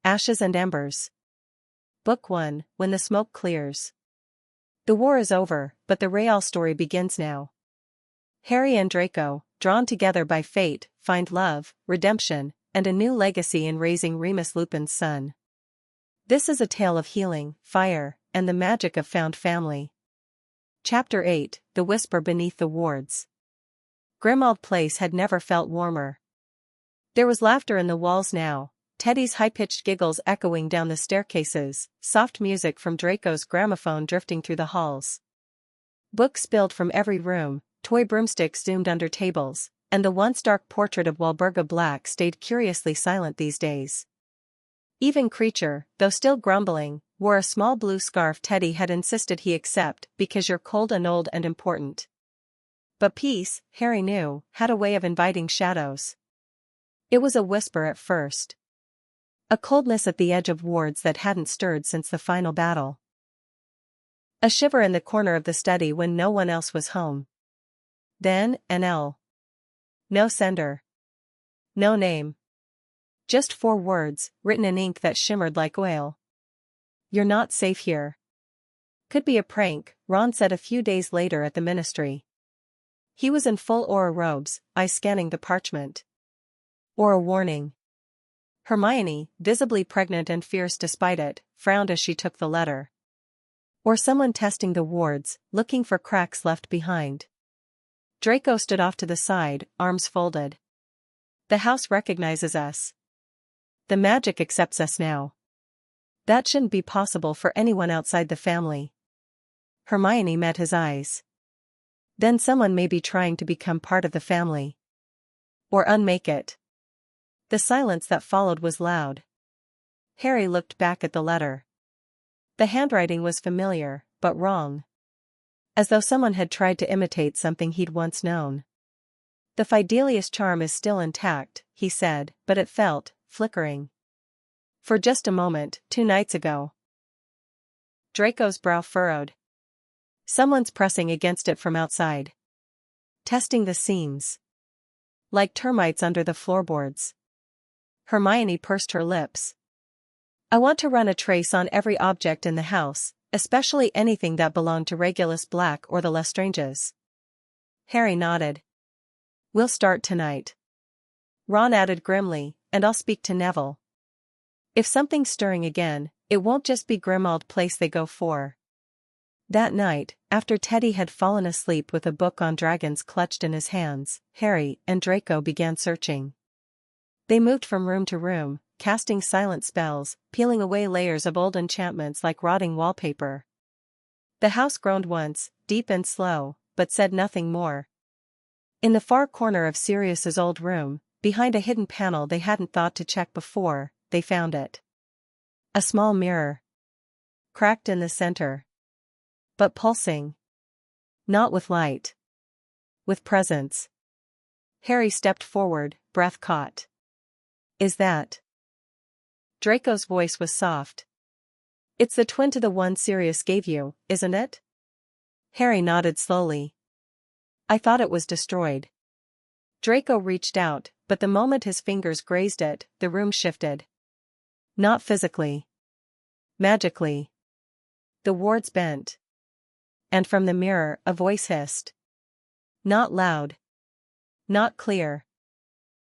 Ashes and Embers. Book 1, When the Smoke Clears. The war is over, but the real story begins now. Harry and Draco, drawn together by fate, find love, redemption, and a new legacy in raising Remus Lupin's son. This is a tale of healing, fire, and the magic of found family. Chapter 8, The Whisper Beneath the Wards. Grimmauld Place had never felt warmer. There was laughter in the walls now, Teddy's high-pitched giggles echoing down the staircases, soft music from Draco's gramophone drifting through the halls. Books spilled from every room, toy broomsticks zoomed under tables, and the once dark portrait of Walburga Black stayed curiously silent these days. Even Creature, though still grumbling, wore a small blue scarf Teddy had insisted he accept because you're cold and old and important. But peace, Harry knew, had a way of inviting shadows. It was a whisper at first. A coldness at the edge of wards that hadn't stirred since the final battle. A shiver in the corner of the study when no one else was home. Then, an L. No sender. No name. Just 4 words, written in ink that shimmered like oil. You're not safe here. Could be a prank, Ron said a few days later at the ministry. He was in full Auror robes, eyes scanning the parchment. Or a warning. Hermione, visibly pregnant and fierce despite it, frowned as she took the letter. Or someone testing the wards, looking for cracks left behind. Draco stood off to the side, arms folded. The house recognizes us. The magic accepts us now. That shouldn't be possible for anyone outside the family. Hermione met his eyes. Then someone may be trying to become part of the family. Or unmake it. The silence that followed was loud. Harry looked back at the letter. The handwriting was familiar, but wrong. As though someone had tried to imitate something he'd once known. The Fidelius charm is still intact, he said, but it felt flickering. For just a moment, 2 nights ago. Draco's brow furrowed. Someone's pressing against it from outside. Testing the seams. Like termites under the floorboards. Hermione pursed her lips. I want to run a trace on every object in the house, especially anything that belonged to Regulus Black or the Lestranges. Harry nodded. We'll start tonight. Ron added grimly, and I'll speak to Neville. If something's stirring again, it won't just be Grimmauld Place they go for. That night, after Teddy had fallen asleep with a book on dragons clutched in his hands, Harry and Draco began searching. They moved from room to room, casting silent spells, peeling away layers of old enchantments like rotting wallpaper. The house groaned once, deep and slow, but said nothing more. In the far corner of Sirius's old room, behind a hidden panel they hadn't thought to check before, they found it. A small mirror. Cracked in the center. But pulsing. Not with light. With presence. Harry stepped forward, breath caught. Is that? Draco's voice was soft. It's the twin to the one Sirius gave you, isn't it? Harry nodded slowly. I thought it was destroyed. Draco reached out, but the moment his fingers grazed it, the room shifted. Not physically. Magically. The wards bent. And from the mirror, a voice hissed. Not loud. Not clear.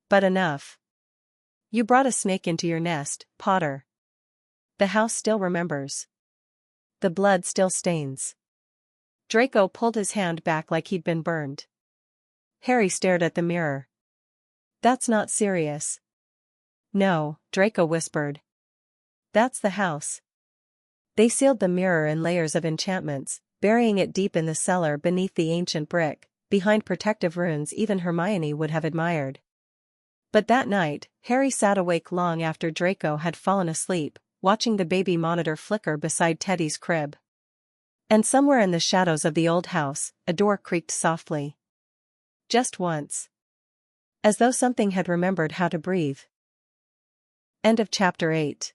But enough. You brought a snake into your nest, Potter. The house still remembers. The blood still stains. Draco pulled his hand back like he'd been burned. Harry stared at the mirror. That's not Sirius. No, Draco whispered. That's the house. They sealed the mirror in layers of enchantments, burying it deep in the cellar beneath the ancient brick, behind protective runes even Hermione would have admired. But that night, Harry sat awake long after Draco had fallen asleep, watching the baby monitor flicker beside Teddy's crib. And somewhere in the shadows of the old house, a door creaked softly. Just once. As though something had remembered how to breathe. End of chapter 8.